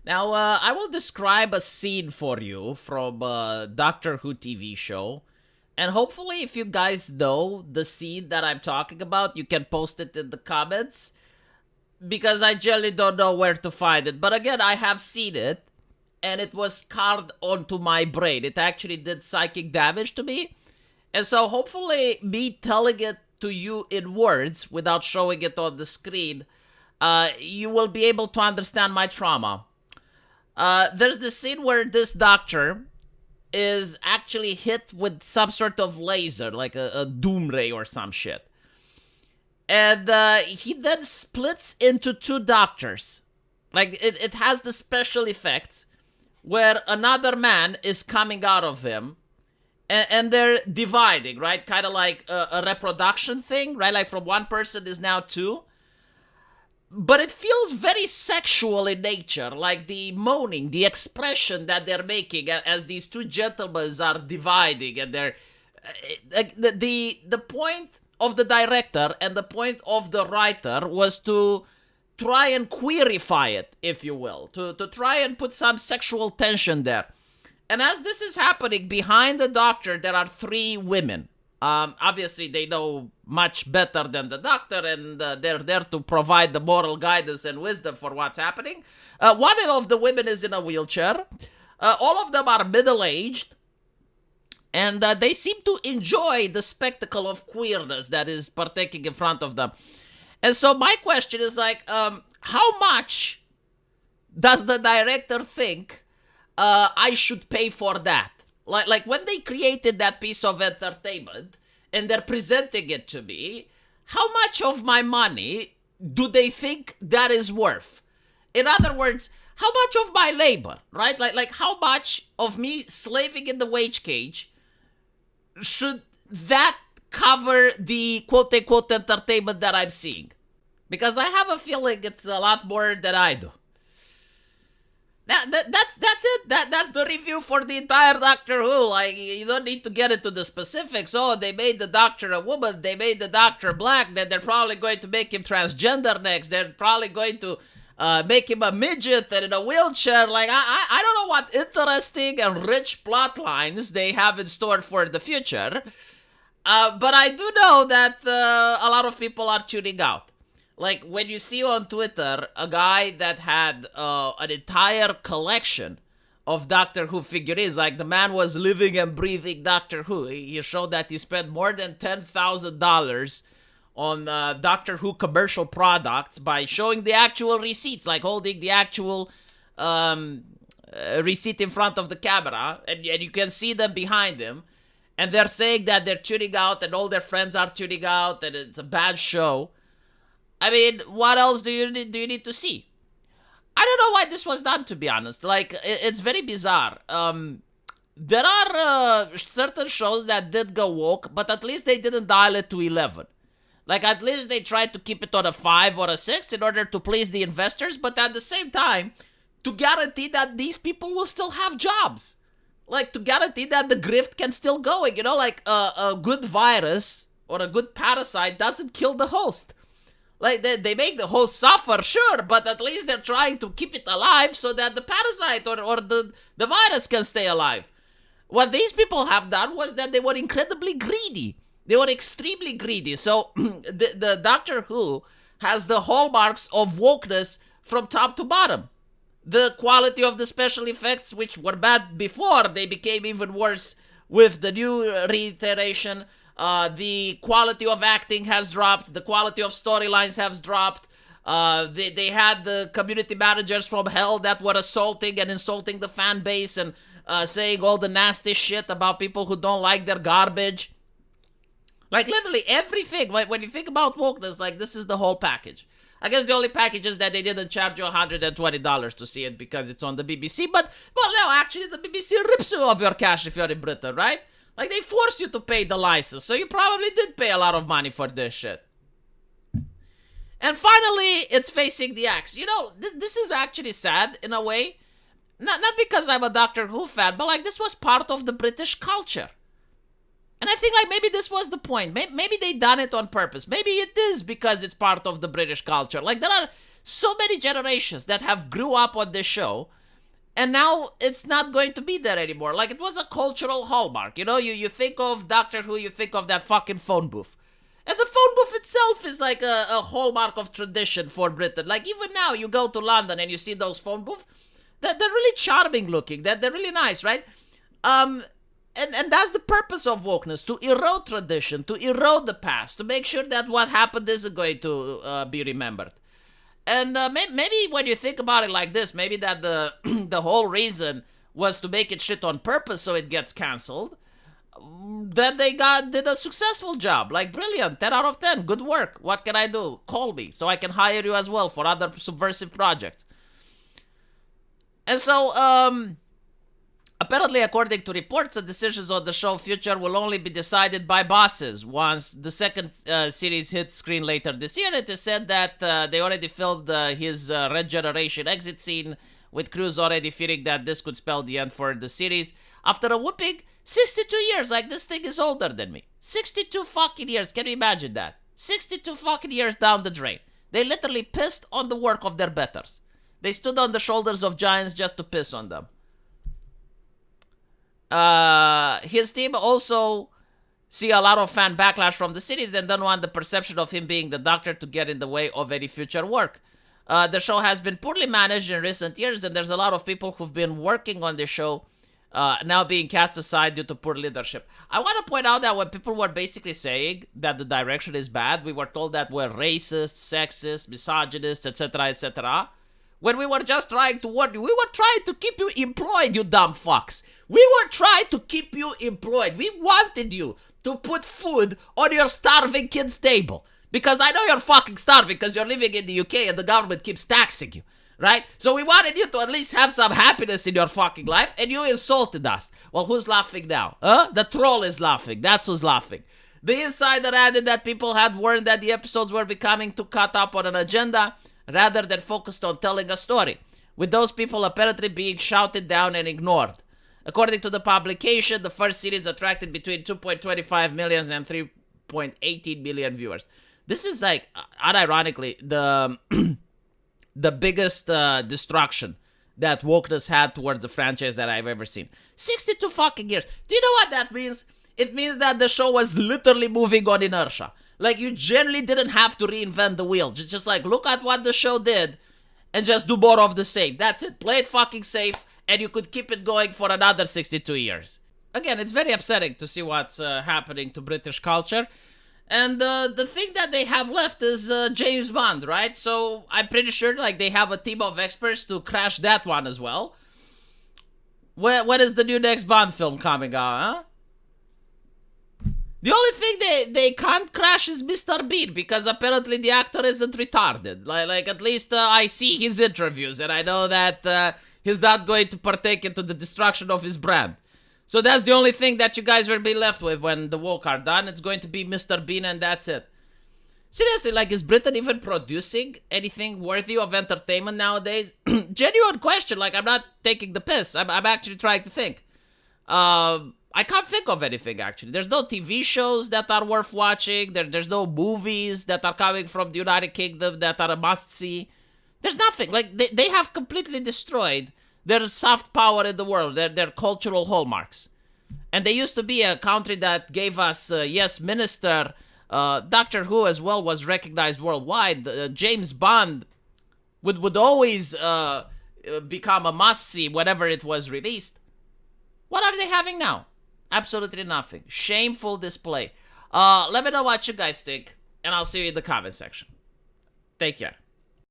Now, I will describe a scene for you from a Doctor Who TV show. And hopefully, if you guys know the scene that I'm talking about, you can post it in the comments. Because I generally don't know where to find it. But again, I have seen it. And it was carved onto my brain. It actually did psychic damage to me. And so hopefully, me telling it to you in words without showing it on the screen, you will be able to understand my trauma. There's this scene where this doctor is actually hit with some sort of laser, like a doom ray or some shit. And he then splits into two doctors. Like, it has the special effects where another man is coming out of him. And they're dividing, right? Kind of like a reproduction thing, right? Like from one person is now two. But it feels very sexual in nature, like the moaning, the expression that they're making as these two gentlemen are dividing, and they're the point of the director and the point of the writer was to try and queerify it, if you will, to try and put some sexual tension there. And as this is happening, behind the doctor, there are three women. Obviously, they know much better than the doctor, and they're there to provide the moral guidance and wisdom for what's happening. One of the women is in a wheelchair. All of them are middle-aged, and they seem to enjoy the spectacle of queerness that is partaking in front of them. And so my question is like, how much does the director think I should pay for that? Like when they created that piece of entertainment and they're presenting it to me, how much of my money do they think that is worth? In other words, how much of my labor, right? Like how much of me slaving in the wage cage should that cover the quote-unquote entertainment that I'm seeing? Because I have a feeling it's a lot more than I do. That's it. That's the review for the entire Doctor Who. Like, you don't need to get into the specifics. Oh, they made the Doctor a woman. They made the Doctor black. Then they're probably going to make him transgender next. They're probably going to make him a midget and in a wheelchair. Like, I don't know what interesting and rich plot lines they have in store for the future. But I do know that a lot of people are tuning out. Like, when you see on Twitter a guy that had an entire collection of Doctor Who figurines, like the man was living and breathing Doctor Who. He showed that he spent more than $10,000 on Doctor Who commercial products by showing the actual receipts, like holding the actual receipt in front of the camera, and you can see them behind him. And they're saying that they're tuning out and all their friends are tuning out and it's a bad show. I mean, what else do you need to see? I don't know why this was done, to be honest. Like, it's very bizarre. There are certain shows that did go woke, but at least they didn't dial it to 11. Like, at least they tried to keep it on a 5 or a 6 in order to please the investors, but at the same time, to guarantee that these people will still have jobs. Like, to guarantee that the grift can still go. You know, like, a good virus or a good parasite doesn't kill the host. Like, they make the host suffer, sure, but at least they're trying to keep it alive so that the parasite or the virus can stay alive. What these people have done was that they were incredibly greedy. They were extremely greedy. So, the Doctor Who has the hallmarks of wokeness from top to bottom. The quality of the special effects, which were bad before, they became even worse with the new reiteration. The quality of acting has dropped. The quality of storylines has dropped. They had the community managers from hell that were assaulting and insulting the fan base and saying all the nasty shit about people who don't like their garbage. Like, literally everything. When you think about wokeness, like, this is the whole package. I guess the only package is that they didn't charge you $120 to see it because it's on the BBC. But, well, no, actually, the BBC rips you of your cash if you're in Britain, right? Like, they force you to pay the license, so you probably did pay a lot of money for this shit. And finally, it's facing the axe. You know, this is actually sad, in a way. Not because I'm a Doctor Who fan, but, like, this was part of the British culture. And I think, like, maybe this was the point. Maybe they done it on purpose. Maybe it is because it's part of the British culture. Like, there are so many generations that have grew up on this show, and now it's not going to be there anymore. Like, it was a cultural hallmark. You know, you think of Doctor Who, you think of that fucking phone booth. And the phone booth itself is like a hallmark of tradition for Britain. Like, even now, you go to London and you see those phone booths, they're really charming looking. They're really nice, right? And that's the purpose of wokeness, to erode tradition, to erode the past, to make sure that what happened isn't going to be remembered. And maybe when you think about it like this, maybe that the the whole reason was to make it shit on purpose so it gets cancelled. Then they did a successful job. Like, brilliant, 10 out of 10, good work. What can I do? Call me so I can hire you as well for other subversive projects. And so, apparently, according to reports, the decisions on the show's future will only be decided by bosses once the second series hits screen later this year. It is said that they already filmed his Red Generation exit scene, with crews already fearing that this could spell the end for the series. After a whooping 62 years, like, this thing is older than me. 62 fucking years, can you imagine that? 62 fucking years down the drain. They literally pissed on the work of their betters. They stood on the shoulders of giants just to piss on them. His team also see a lot of fan backlash from the series and don't want the perception of him being the Doctor to get in the way of any future work. The show has been poorly managed in recent years, and there's a lot of people who've been working on the show now being cast aside due to poor leadership. I want to point out that when people were basically saying that the direction is bad, we were told that we're racist, sexist, misogynist, etc., etc., when we were just trying to warn you. We were trying to keep you employed, you dumb fucks. We were trying to keep you employed. We wanted you to put food on your starving kid's table. Because I know you're fucking starving because you're living in the UK and the government keeps taxing you, right? So we wanted you to at least have some happiness in your fucking life, and you insulted us. Well, who's laughing now? The troll is laughing. That's who's laughing. The insider added that people had warned that the episodes were becoming too caught up on an agenda rather than focused on telling a story, with those people apparently being shouted down and ignored. According to the publication, the first series attracted between 2.25 million and 3.18 million viewers. This is, like, unironically, the biggest destruction that wokeness had towards a franchise that I've ever seen. 62 fucking years. Do you know what that means? It means that the show was literally moving on inertia. Like, you generally didn't have to reinvent the wheel. Just like, look at what the show did and just do more of the same. That's it. Play it fucking safe, and you could keep it going for another 62 years. Again, it's very upsetting to see what's happening to British culture. And the thing that they have left is James Bond, right? So I'm pretty sure, like, they have a team of experts to crash that one as well. When is the new next Bond film coming out, huh? The only thing they can't crash is Mr. Bean, because apparently the actor isn't retarded. Like at least I see his interviews, and I know that he's not going to partake into the destruction of his brand. So that's the only thing that you guys will be left with when the woke are done. It's going to be Mr. Bean, and that's it. Seriously, like, is Britain even producing anything worthy of entertainment nowadays? Genuine question. Like, I'm not taking the piss. I'm actually trying to think. I can't think of anything, actually. There's no TV shows that are worth watching. There's no movies that are coming from the United Kingdom that are a must-see. There's nothing. Like, they have completely destroyed their soft power in the world, their cultural hallmarks. And they used to be a country that gave us, yes, Minister, Doctor Who as well was recognized worldwide. James Bond would always become a must-see whenever it was released. What are they having now? Absolutely nothing. Shameful display. Let me know what you guys think, and I'll see you in the comment section. Take care.